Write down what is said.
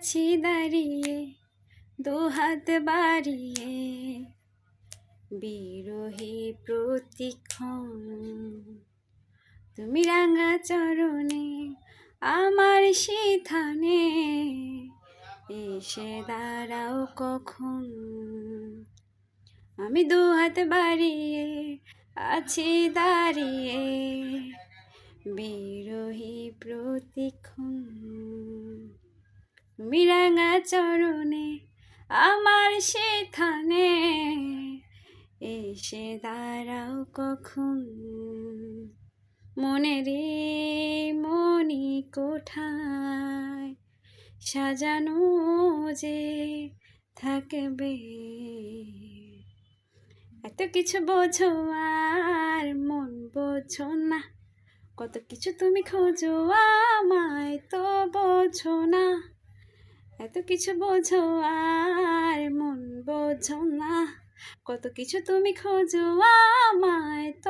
আছি দাঁড়িয়ে দুহাত বাড়িয়ে, বিরহী প্রতিক্ষণ। তুমি রাঙা চরণে আমার সিথানে এসে দাঁড়াও কখন। আমি দুহাত বাড়িয়ে আছি দাঁড়িয়ে, বিরহী প্রতিক্ষণ। তুমি রাঙা চরণে আমার সিথানে এসে দাঁড়াও কখন। মনেরে মনি কোঠায় সাজানো যে থাকবে, এত কিছু বোঝো আর মন বোঝো না, কত কিছু তুমি খোঁজো আমায় তো বোঝো না। এত কিছু বোঝো আর মন বোঝো না, কত কিছু তুমি খোঁজো আমায় তো